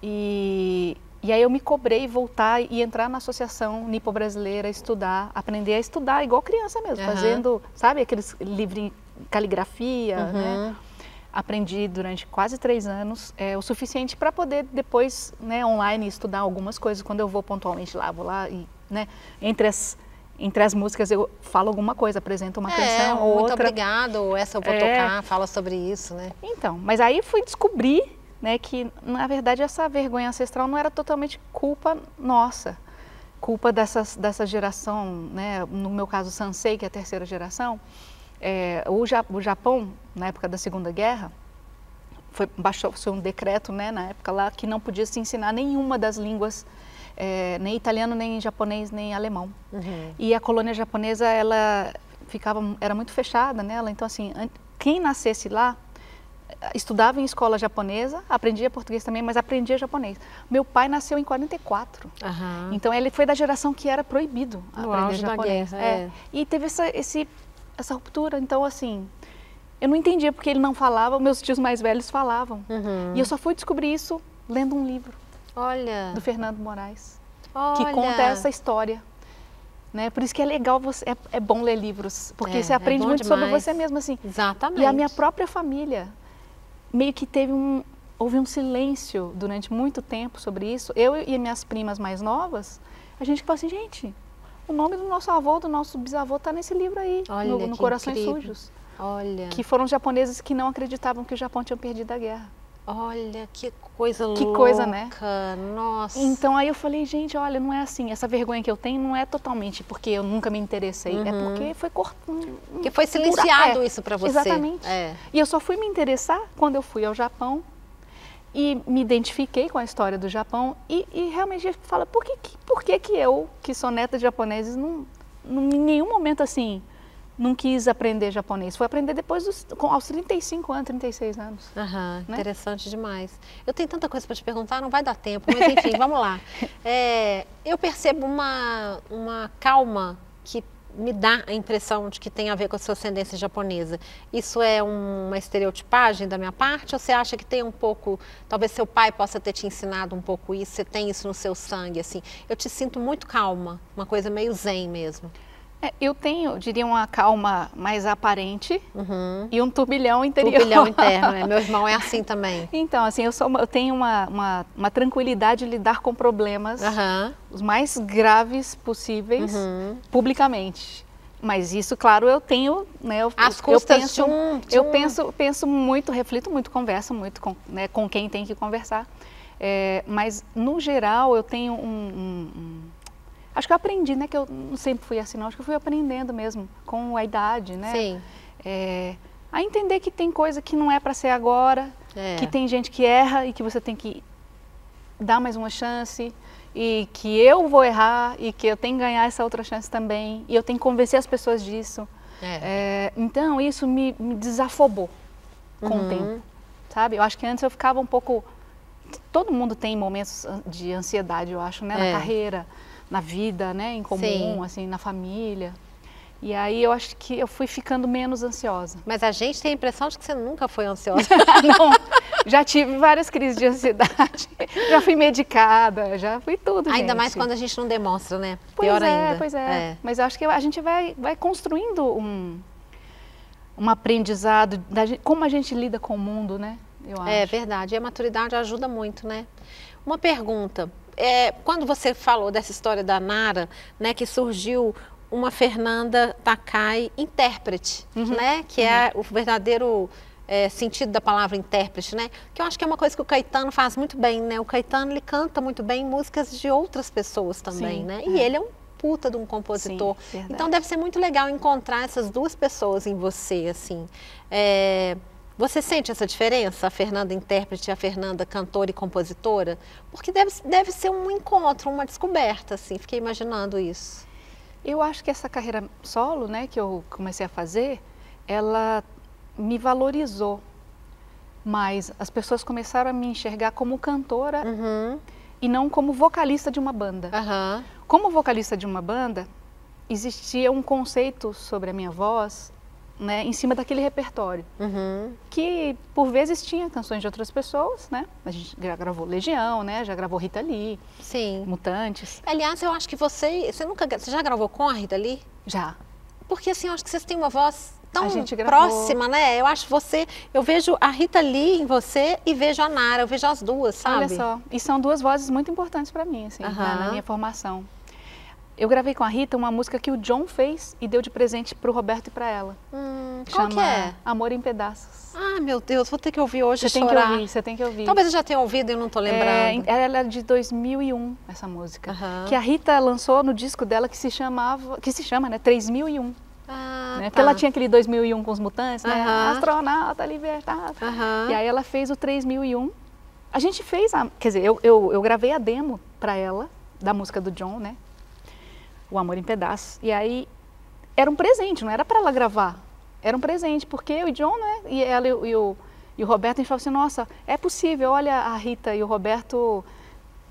E aí eu me cobrei voltar e entrar na Associação Nipo-Brasileira, estudar, aprender a estudar, igual criança mesmo, fazendo, sabe, aqueles livros de caligrafia, né? Aprendi durante quase 3 anos, o suficiente para poder depois, né, online, estudar algumas coisas. Quando eu vou pontualmente lá, vou lá e, né, entre as entre as músicas eu falo alguma coisa, apresento uma canção ou muito outra. obrigado, essa eu vou tocar, fala sobre isso, né? Então, mas aí fui descobrir, né, que na verdade essa vergonha ancestral não era totalmente culpa nossa, culpa dessa geração, né, no meu caso Sansei, que é a terceira geração. O Japão, na época da Segunda Guerra, baixou-se um decreto, né, na época lá, que não podia se ensinar nenhuma das línguas, nem italiano, nem japonês, nem alemão. E a colônia japonesa, ela era muito fechada nela, então assim, quem nascesse lá, estudava em escola japonesa, aprendia português também, mas aprendia japonês. Meu pai nasceu em 44, então ele foi da geração que era proibido aprender japonês. E teve essa ruptura, então assim, eu não entendia porque ele não falava, meus tios mais velhos falavam. E eu só fui descobrir isso lendo um livro. Olha. Do Fernando Moraes, que conta essa história. Né? Por isso que é legal, é bom ler livros, porque você aprende muito sobre você mesmo. Assim. Exatamente. E a minha própria família, meio que houve um silêncio durante muito tempo sobre isso. Eu e minhas primas mais novas, a gente fala assim, gente, o nome do nosso avô, do nosso bisavô está nesse livro aí, no Corações Sujos. Olha. Que foram japoneses que não acreditavam que o Japão tinha perdido a guerra. Olha, que coisa louca. Que coisa, né? Nossa. Então aí eu falei, gente, olha, não é assim, essa vergonha que eu tenho não é totalmente porque eu nunca me interessei, é porque foi porque foi silenciado isso para você. Exatamente. E eu só fui me interessar quando eu fui ao Japão e me identifiquei com a história do Japão e realmente fala, por que eu, que sou neta de japoneses, em nenhum momento assim, não quis aprender japonês. Foi aprender depois aos 35 anos, 36 anos. Né? Interessante demais. Eu tenho tanta coisa para te perguntar, não vai dar tempo, mas enfim, vamos lá. Eu percebo uma calma que me dá a impressão de que tem a ver com a sua ascendência japonesa. Isso é uma estereotipagem da minha parte ou você acha que tem um pouco, talvez seu pai possa ter te ensinado um pouco isso, você tem isso no seu sangue, assim? Eu te sinto muito calma, uma coisa meio zen mesmo. Eu tenho, diria, uma calma mais aparente e um turbilhão interior. Turbilhão interno, né? Meu irmão é assim também. Então, assim, eu tenho uma tranquilidade de lidar com problemas os mais graves possíveis publicamente. Mas isso, claro, eu tenho, né? Eu penso muito, reflito muito, converso muito com quem tem que conversar. Mas, no geral, eu tenho acho que eu aprendi, né, que eu não sempre fui assim, não, acho que eu fui aprendendo mesmo, com a idade, né? Sim. A entender que tem coisa que não é para ser agora, que tem gente que erra e que você tem que dar mais uma chance, e que eu vou errar e que eu tenho que ganhar essa outra chance também, e eu tenho que convencer as pessoas disso. Então, isso me desafobou com o tempo, sabe? Eu acho que antes eu ficava um pouco... Todo mundo tem momentos de ansiedade, eu acho, né, na carreira, na vida, né, em comum, assim, na família. E aí eu acho que eu fui ficando menos ansiosa. Mas a gente tem a impressão de que você nunca foi ansiosa. Não, já tive várias crises de ansiedade, já fui medicada, já fui tudo, Ainda mais quando a gente não demonstra, né? Pior ainda. Pois é. Mas eu acho que a gente vai construindo um aprendizado, como a gente lida com o mundo, né? Eu acho. É verdade, e a maturidade ajuda muito, né? Uma pergunta. Quando você falou dessa história da Nara, né, que surgiu uma Fernanda Takai intérprete, né, que é o verdadeiro sentido da palavra intérprete, né, que eu acho que é uma coisa que o Caetano faz muito bem, né, o Caetano ele canta muito bem músicas de outras pessoas também, né, e ele é um puta de um compositor, então deve ser muito legal encontrar essas duas pessoas em você, assim. Você sente essa diferença, a Fernanda intérprete e a Fernanda cantora e compositora? Porque deve ser um encontro, uma descoberta, assim, fiquei imaginando isso. Eu acho que essa carreira solo, né, que eu comecei a fazer, ela me valorizou mais. As pessoas começaram a me enxergar como cantora e não como vocalista de uma banda. Como vocalista de uma banda, existia um conceito sobre a minha voz, né, em cima daquele repertório, que por vezes tinha canções de outras pessoas, né? A gente já gravou Legião, né? Já gravou Rita Lee, Mutantes. Aliás, eu acho que você já gravou com a Rita Lee? Já. Porque assim, eu acho que vocês têm uma voz tão próxima, né? Eu vejo a Rita Lee em você e vejo a Nara, eu vejo as duas, sabe? Olha só, e são duas vozes muito importantes para mim, assim, na minha formação. eu gravei com a Rita uma música que o John fez e deu de presente para o Roberto e para ela. Qual que é? Amor em Pedaços. Ah, meu Deus, vou ter que ouvir hoje e Você chorar. tem que ouvir. Talvez eu já tenha ouvido e não estou lembrando. Ela é de 2001, essa música. Que a Rita lançou no disco dela que se chama, né, 3001. Né? Porque ela tinha aquele 2001 com os Mutantes, né? Astronauta libertado. E aí ela fez o 3001. A gente fez, quer dizer, eu gravei a demo para ela, da música do John, né? O Amor em Pedaços. E aí era um presente, não era para ela gravar. Era um presente, porque eu e o John, né? E ela e o Roberto, a gente falou assim, nossa, é possível, olha a Rita e o Roberto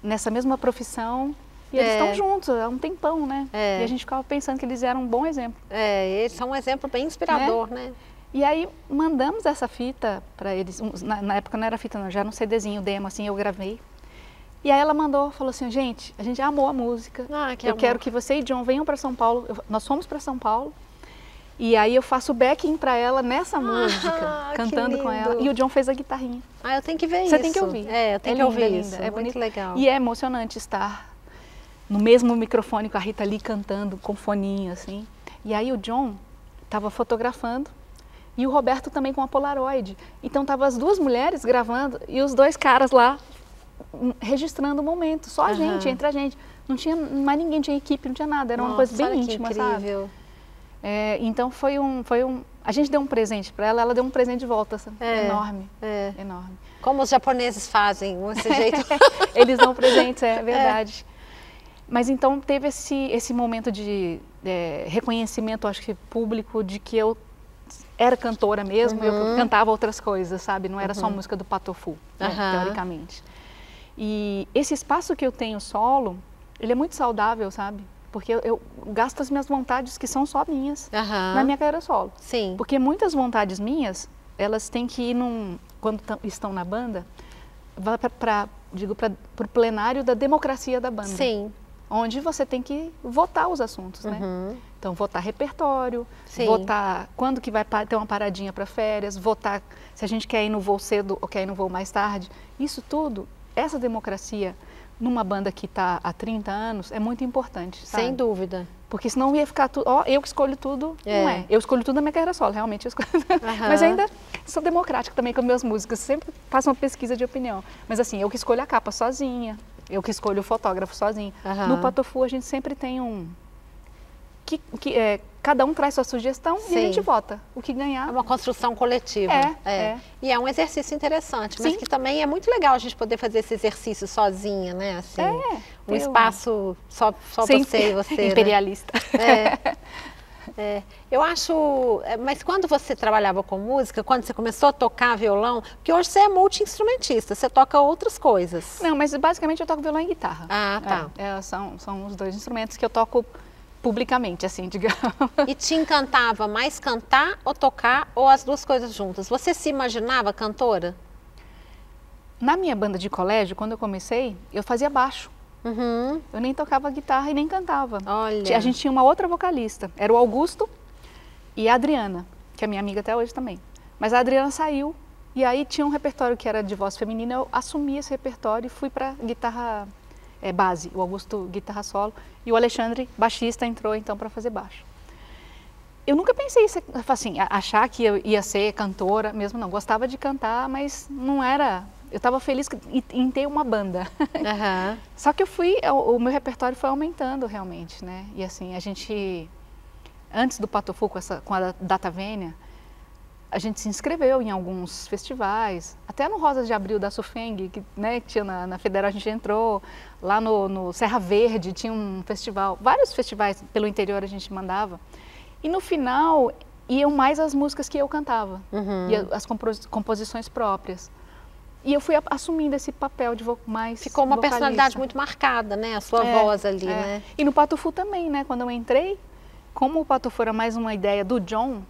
nessa mesma profissão. E eles estão juntos há um tempão, né? E a gente ficava pensando que eles eram um bom exemplo. Eles são um exemplo bem inspirador, né? E aí mandamos essa fita para eles, na época não era fita não, já era um CDzinho, demo, assim, eu gravei. E aí ela mandou, falou assim, gente, a gente amou a música, eu quero que você e John venham para São Paulo, nós fomos para São Paulo, e aí eu faço o backing para ela nessa música, cantando com ela, e o John fez a guitarrinha. Eu tenho que ver isso. Você tem que ouvir. Eu tenho que ouvir isso, é muito legal. E é emocionante estar no mesmo microfone com a Rita ali cantando, com foninho, assim. E aí o John estava fotografando, e o Roberto também com a Polaroid. Então estavam as duas mulheres gravando e os dois caras lá registrando o momento. Só a gente, entre a gente. Não tinha mais ninguém, não tinha equipe, não tinha nada. Era uma coisa bem íntima, sabe? Então foi um... A gente deu um presente para ela, ela deu um presente de volta. Enorme. Enorme. Como os japoneses fazem, desse jeito. Eles dão presentes, é verdade. Mas então teve esse momento de reconhecimento, acho que público, de que eu era cantora mesmo, eu cantava outras coisas, sabe? Não era só música do Patofu, né, teoricamente. E esse espaço que eu tenho solo, ele é muito saudável, sabe? Porque eu gasto as minhas vontades, que são só minhas, na minha carreira solo. Sim. Porque muitas vontades minhas, elas têm que ir quando estão na banda, para o plenário da democracia da banda. Sim. Onde você tem que votar os assuntos, né? Então, votar repertório, votar quando que vai ter uma paradinha para férias, votar se a gente quer ir no voo cedo ou quer ir no voo mais tarde. Isso tudo, essa democracia, numa banda que está há 30 anos, é muito importante, sabe? Sem dúvida. Porque senão ia ficar tudo, eu que escolho tudo, não é. Eu escolho tudo na minha carreira solo, realmente eu escolho. Mas ainda sou democrática também com meus músicos, sempre faço uma pesquisa de opinião. Mas assim, eu que escolho a capa sozinha, eu que escolho o fotógrafo sozinho. No Patofu a gente sempre tem cada um traz sua sugestão e a gente vota. O que ganhar... É uma construção coletiva. E é um exercício interessante, mas que também é muito legal a gente poder fazer esse exercício sozinha, né? Assim, um espaço só você e você. Imperialista. Eu acho, mas quando você trabalhava com música, quando você começou a tocar violão, porque hoje você é multi-instrumentista, você toca outras coisas. Não, mas basicamente eu toco violão e guitarra. São os dois instrumentos que eu toco publicamente, assim, digamos. E te encantava mais cantar ou tocar, ou as duas coisas juntas? Você se imaginava cantora? Na minha banda de colégio, quando eu comecei, eu fazia baixo. Eu nem tocava guitarra e nem cantava. Olha. A gente tinha uma outra vocalista, era o Augusto e a Adriana, que é minha amiga até hoje também. Mas a Adriana saiu e aí tinha um repertório que era de voz feminina, eu assumi esse repertório e fui para guitarra base, o Augusto guitarra solo e o Alexandre, baixista, entrou então para fazer baixo. Eu nunca pensei assim, achar que eu ia ser cantora mesmo, não. Gostava de cantar, mas não era... Eu estava feliz em ter uma banda. Só que o meu repertório foi aumentando realmente, né? E assim, a gente, antes do Patofu com a Data Vênia, a gente se inscreveu em alguns festivais, até no Rosas de Abril da Sufeng, que tinha na Federal, a gente entrou, lá no Serra Verde tinha um festival, vários festivais pelo interior a gente mandava, e no final iam mais as músicas que eu cantava, e as composições próprias. E eu fui assumindo esse papel de mais Ficou uma vocalista. Personalidade muito marcada, né? A sua voz ali, né? E no Patofu também, né? Quando eu entrei, como o Patofu era mais uma ideia do John,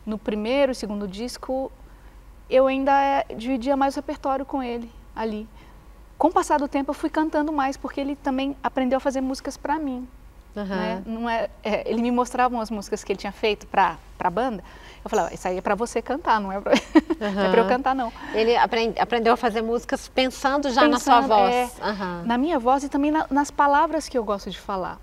no primeiro e segundo disco, eu ainda dividia mais o repertório com ele ali. Com o passar do tempo, eu fui cantando mais, porque ele também aprendeu a fazer músicas para mim. Né? Ele me mostrava umas músicas que ele tinha feito para a banda. Eu falava, isso aí é para você cantar, não é para eu cantar, não. Ele aprendeu a fazer músicas pensando na sua voz. Na minha voz e também nas palavras que eu gosto de falar.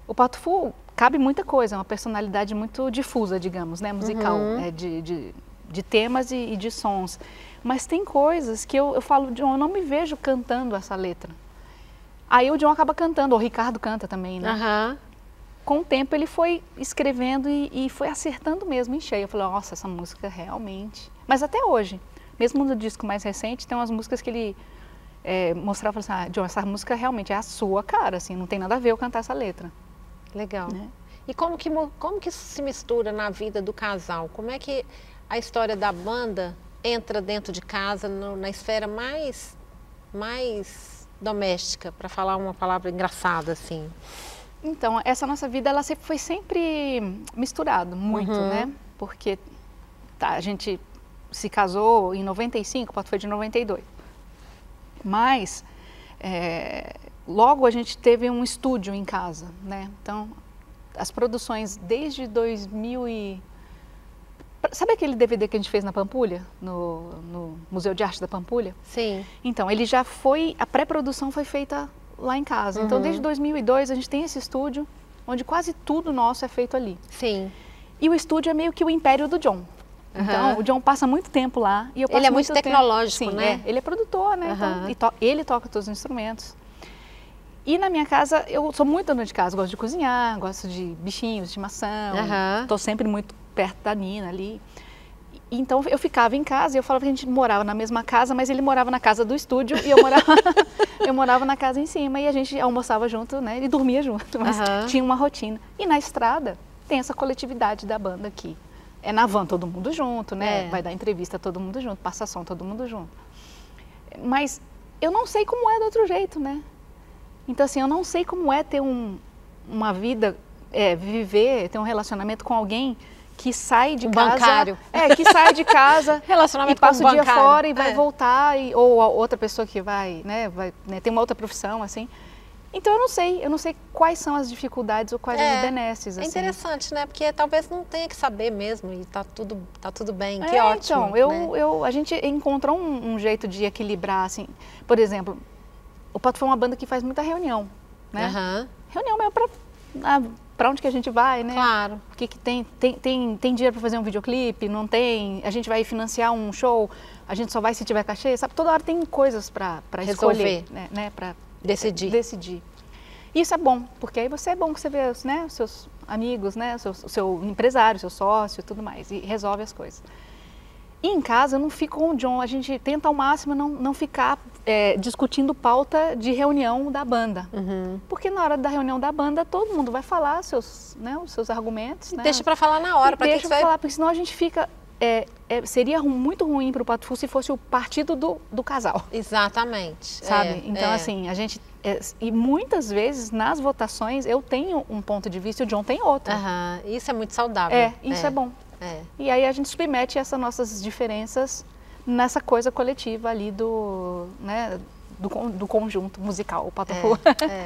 O Pato Fu cabe muita coisa, é uma personalidade muito difusa, digamos, né, musical, de temas e de sons. Mas tem coisas que eu falo, John, eu não me vejo cantando essa letra. Aí o John acaba cantando, ou o Ricardo canta também, né? Com o tempo ele foi escrevendo e foi acertando mesmo em cheio. Eu falei, nossa, essa música realmente... Mas até hoje, mesmo no disco mais recente, tem umas músicas que ele mostrava, assim, ah, John, essa música realmente é a sua cara, assim, não tem nada a ver eu cantar essa letra. Legal. Né? E como que isso se mistura na vida do casal? Como é que a história da banda entra dentro de casa, na esfera mais doméstica, para falar uma palavra engraçada, assim? Então, essa nossa vida, ela foi sempre misturado, muito, né? Porque a gente se casou em 95, o Pato foi de 92. Mas, logo a gente teve um estúdio em casa, né? Então, as produções desde 2000 e... Sabe aquele DVD que a gente fez na Pampulha, no Museu de Arte da Pampulha? Sim. Então, ele já foi, a pré-produção foi feita lá em casa. Então, desde 2002, a gente tem esse estúdio, onde quase tudo nosso é feito ali. Sim. E o estúdio é meio que o império do John. Então, o John passa muito tempo lá. E eu passo ele é muito tecnológico, tempo, né? Ele é produtor, né? Então, ele toca todos os instrumentos. E na minha casa, eu sou muito dona de casa, gosto de cozinhar, gosto de bichinhos, de estimação. Estou sempre muito perto da Nina ali. Então eu ficava em casa e eu falava que a gente morava na mesma casa, mas ele morava na casa do estúdio e eu morava na casa em cima e a gente almoçava junto, né? E dormia junto, mas tinha uma rotina. E na estrada tem essa coletividade da banda aqui. É na van todo mundo junto, né? Vai dar entrevista todo mundo junto, passa som todo mundo junto. Mas eu não sei como é do outro jeito, né? Então assim, eu não sei como é ter uma vida, viver, ter um relacionamento com alguém que sai de casa, bancário. Que sai de casa relacionamento e passa com o dia bancário. fora e vai voltar, ou a outra pessoa que vai ter uma outra profissão, assim. Então eu não sei quais são as dificuldades ou quais as benesses. Assim. É interessante, né? Porque talvez não tenha que saber mesmo e tá tudo bem, que ótimo. Então, a gente encontrou um jeito de equilibrar, assim. Por exemplo, o Pato foi uma banda que faz muita reunião, né? Reunião mesmo para onde que a gente vai, né? Claro. O que tem dinheiro para fazer um videoclipe? Não tem? A gente vai financiar um show? A gente só vai se tiver cachê? Sabe? Toda hora tem coisas para escolher, né? Para decidir. Isso é bom, porque aí você vê, né? Os seus amigos, né? O seu empresário, seu sócio e tudo mais, e resolve as coisas. E em casa eu não fico com o John, a gente tenta ao máximo não ficar discutindo pauta de reunião da banda. Porque na hora da reunião da banda todo mundo vai falar os seus argumentos. Né? Deixa para falar na hora. Deixa para falar, porque senão a gente fica... seria muito ruim para o Pato Fu se fosse o partido do casal. Exatamente. Sabe? Então assim, a gente... e muitas vezes nas votações eu tenho um ponto de vista e o John tem outro. Isso é muito saudável. Isso é bom. E aí a gente submete essas nossas diferenças nessa coisa coletiva ali do conjunto musical, o Pato Fu.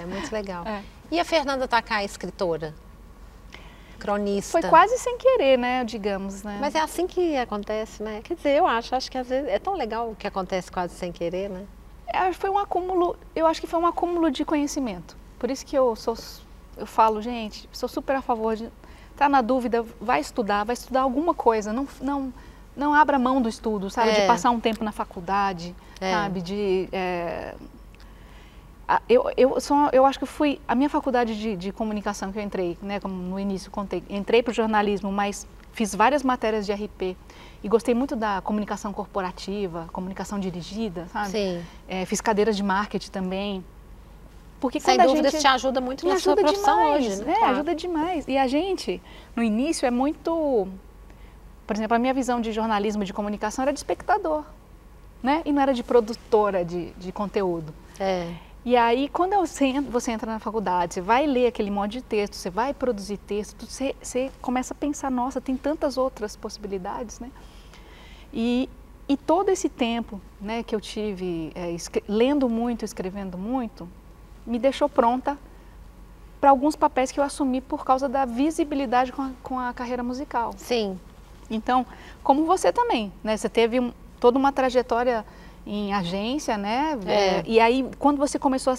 Muito legal. E a Fernanda Takai, escritora? Cronista? Foi quase sem querer, né, digamos, né? Mas é assim que acontece, né? Quer dizer, eu acho que às vezes é tão legal o que acontece quase sem querer, né? Eu acho que foi um acúmulo de conhecimento. Por isso que eu falo, gente, sou super a favor de... Tá na dúvida, vai estudar alguma coisa, não abra mão do estudo, sabe? De passar um tempo na faculdade, sabe? Eu acho que a minha faculdade de comunicação que eu entrei, né? Como no início contei, entrei para o jornalismo, mas fiz várias matérias de RP e gostei muito da comunicação corporativa, comunicação dirigida, sabe? Sim. Fiz cadeiras de marketing também. Porque sem dúvida isso te ajuda muito na sua profissão hoje, né? Claro. Ajuda demais. E a gente, no início, é muito... Por exemplo, a minha visão de jornalismo, de comunicação era de espectador, né? E não era de produtora de conteúdo. E aí, quando você entra na faculdade, você vai ler aquele monte de texto, você vai produzir texto, você começa a pensar, nossa, tem tantas outras possibilidades, né? E todo esse tempo, né, que eu tive lendo muito, escrevendo muito, me deixou pronta para alguns papéis que eu assumi por causa da visibilidade com a carreira musical. Sim. Então, como você também, né? Você teve toda uma trajetória em agência, né? E aí, quando você começou,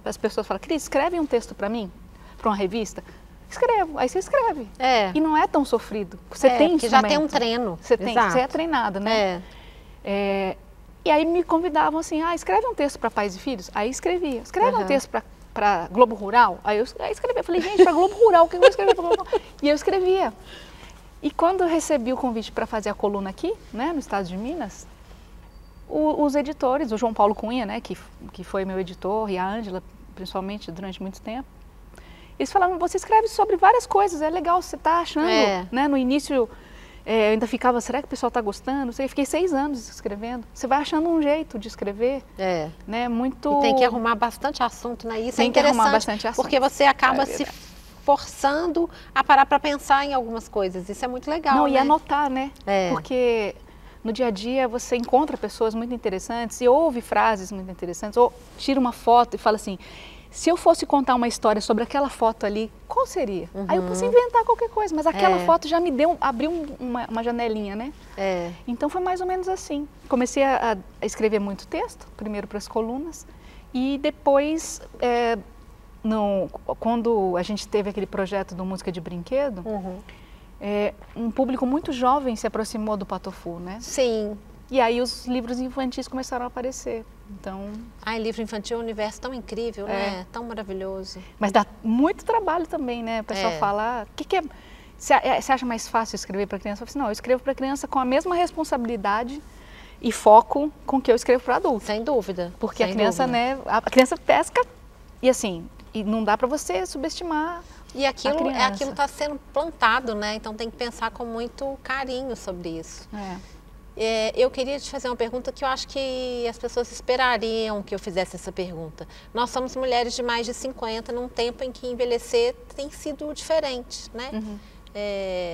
as pessoas falam, Cris, escreve um texto para mim. para uma revista? Escrevo, aí você escreve. E não é tão sofrido. Você tem porque já tem um treino. Você é treinado, né? E aí me convidavam assim, escreve um texto para Pais e Filhos. Aí escrevia. Escreve um texto para Globo Rural. Aí eu escrevia. Eu falei, gente, para Globo Rural, o que eu vou escrever para Globo Rural? E eu escrevia. E quando eu recebi o convite para fazer a coluna aqui, né, no estado de Minas, os editores, o João Paulo Cunha, né, que foi meu editor, e a Ângela, principalmente, durante muito tempo, eles falaram, você escreve sobre várias coisas, é legal, você está achando, né, no início eu ainda ficava, será que o pessoal está gostando? Eu fiquei 6 anos escrevendo, você vai achando um jeito de escrever, né, muito... E tem que arrumar bastante assunto, né, isso tem é interessante, que arrumar bastante assunto. Porque você acaba se forçando a parar para pensar em algumas coisas, isso é muito legal, Não, né? E anotar, né, porque... No dia a dia você encontra pessoas muito interessantes e ouve frases muito interessantes, ou tira uma foto e fala assim, se eu fosse contar uma história sobre aquela foto ali, qual seria? Aí eu posso inventar qualquer coisa, mas aquela foto já me abriu uma janelinha, né? Então foi mais ou menos assim. Comecei a escrever muito texto, primeiro para as colunas, e depois, quando a gente teve aquele projeto do Música de Brinquedo, um público muito jovem se aproximou do Patofu, né? Sim. E aí os livros infantis começaram a aparecer. Então... livro infantil é um universo tão incrível, né? Tão maravilhoso. Mas dá muito trabalho também, né? O pessoal fala, você acha mais fácil escrever para criança? Eu falo assim, não, eu escrevo para criança com a mesma responsabilidade e foco com que eu escrevo para adulto. Sem dúvida. Porque a criança, né? A criança pesca e assim, e não dá para você subestimar. E aquilo está sendo plantado, né? Então tem que pensar com muito carinho sobre isso. Eu queria te fazer uma pergunta que eu acho que as pessoas esperariam que eu fizesse essa pergunta. Nós somos mulheres de mais de 50 num tempo em que envelhecer tem sido diferente, né?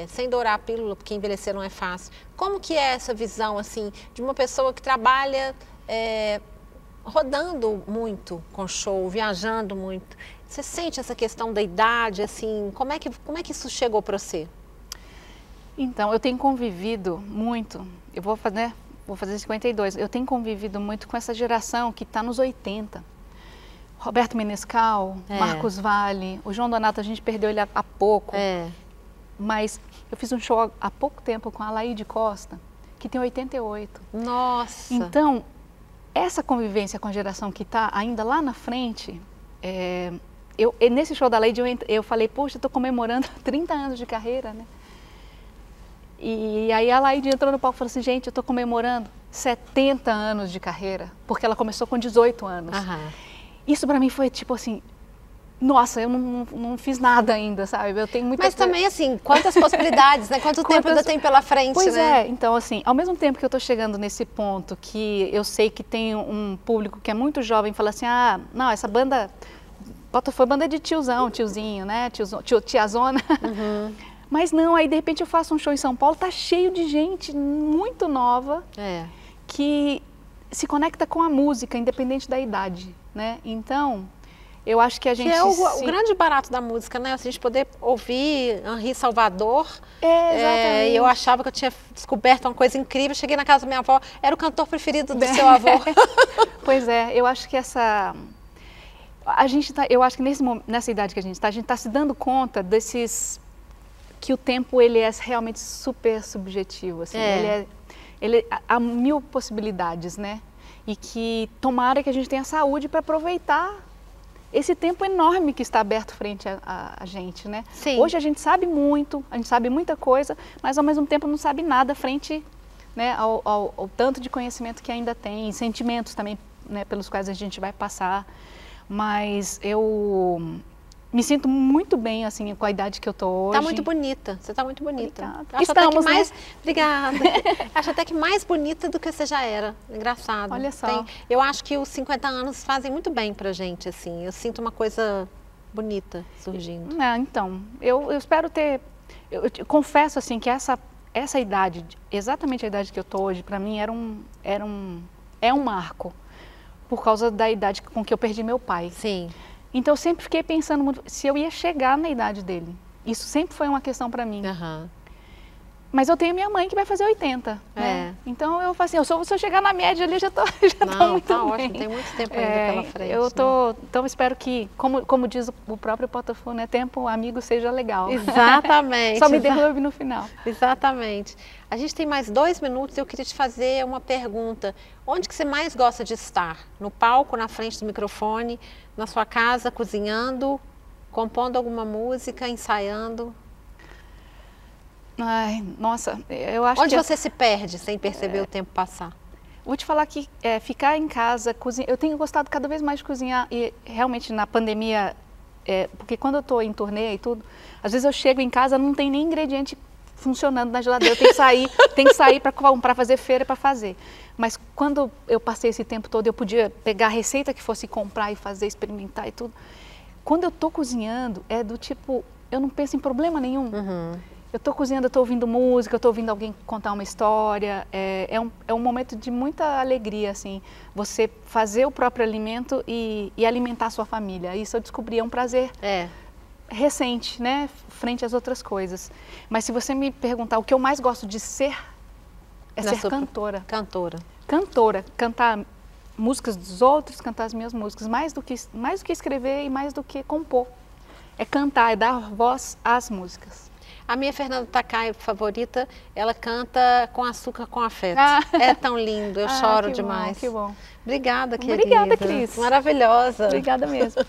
Sem dourar a pílula, porque envelhecer não é fácil. Como que é essa visão, assim, de uma pessoa que trabalha rodando muito com show, viajando muito? Você sente essa questão da idade, assim, como é que isso chegou para você? Então, eu tenho convivido muito, eu vou fazer 52, eu tenho convivido muito com essa geração que está nos 80. Roberto Menescal, Marcos Valle, o João Donato, a gente perdeu ele há pouco, mas eu fiz um show há pouco tempo com a Laíde Costa, que tem 88. Nossa! Então, essa convivência com a geração que está ainda lá na frente, nesse show da Laíde eu falei, poxa, eu estou comemorando 30 anos de carreira, né? E aí a Laíde entrou no palco e falou assim, gente, eu estou comemorando 70 anos de carreira, porque ela começou com 18 anos. Isso para mim foi tipo assim, nossa, eu não fiz nada ainda, sabe? Eu tenho muita... Mas também assim, quantas possibilidades, né? Quanto tempo ainda tem pela frente, pois né? Então assim, ao mesmo tempo que eu estou chegando nesse ponto, que eu sei que tem um público que é muito jovem, fala assim, não, essa banda, foi banda de tiozinho, né? Tiazona. Mas não, aí de repente eu faço um show em São Paulo, tá cheio de gente muito nova que se conecta com a música, independente da idade, né? Então, eu acho que a gente... Que é o grande barato da música, né? A gente poder ouvir Henri Salvador. Exatamente. Eu achava que eu tinha descoberto uma coisa incrível, cheguei na casa da minha avó, era o cantor preferido do seu avô. Pois é, eu acho que eu acho que nessa idade que a gente está se dando conta que o tempo ele é realmente super subjetivo, assim, ele há 1000 possibilidades, né? E que tomara que a gente tenha saúde para aproveitar esse tempo enorme que está aberto frente a gente, né? Sim. Hoje a gente sabe muito, a gente sabe muita coisa, mas ao mesmo tempo não sabe nada frente, né, ao tanto de conhecimento que ainda tem, sentimentos também, né, pelos quais a gente vai passar. Mas eu me sinto muito bem, assim, com a idade que eu tô hoje. Tá muito bonita, você tá muito bonita. Obrigada. Estamos, até que né? Obrigada. Acho até que mais bonita do que você já era. Engraçado. Olha só. Eu acho que os 50 anos fazem muito bem pra gente, assim. Eu sinto uma coisa bonita surgindo. Então, eu espero ter... Eu confesso, assim, que essa idade, exatamente a idade que eu tô hoje, pra mim é um marco. Por causa da idade com que eu perdi meu pai. Sim. Então eu sempre fiquei pensando muito se eu ia chegar na idade dele. Isso sempre foi uma questão para mim. Mas eu tenho minha mãe que vai fazer 80, né? Então eu faço assim, se eu chegar na média ali, já tô muito tá bem. ótimo, tem muito tempo ainda pela frente. Então espero que, como diz o próprio Botafogo, né? Tempo, amigo, seja legal. Exatamente. Só me derrube no final. Exatamente. A gente tem mais 2 minutos e eu queria te fazer uma pergunta. Onde que você mais gosta de estar? No palco, na frente do microfone, na sua casa, cozinhando, compondo alguma música, ensaiando? Ai, nossa, eu acho Onde que... você se perde sem perceber o tempo passar? Vou te falar que ficar em casa, cozinhar... Eu tenho gostado cada vez mais de cozinhar e realmente na pandemia, porque quando eu estou em turnê e tudo, às vezes eu chego em casa, não tem nem ingrediente funcionando na geladeira, tem que sair para fazer feira para fazer. Mas quando eu passei esse tempo todo, eu podia pegar a receita que fosse comprar e fazer, experimentar e tudo. Quando eu estou cozinhando, é do tipo, eu não penso em problema nenhum. Eu estou cozinhando, eu estou ouvindo música, eu estou ouvindo alguém contar uma história. É um momento de muita alegria, assim, você fazer o próprio alimento e alimentar a sua família. Isso eu descobri, é um prazer recente, né, frente às outras coisas. Mas se você me perguntar o que eu mais gosto de ser, é ser cantora. Cantora, cantar músicas dos outros, cantar as minhas músicas, mais do que escrever e mais do que compor. É cantar, é dar voz às músicas. A minha Fernanda Takai favorita, ela canta Com Açúcar com Afeto. É tão lindo, eu choro demais. Que bom. Obrigada, querida. Obrigada, Cris. Maravilhosa. Obrigada mesmo.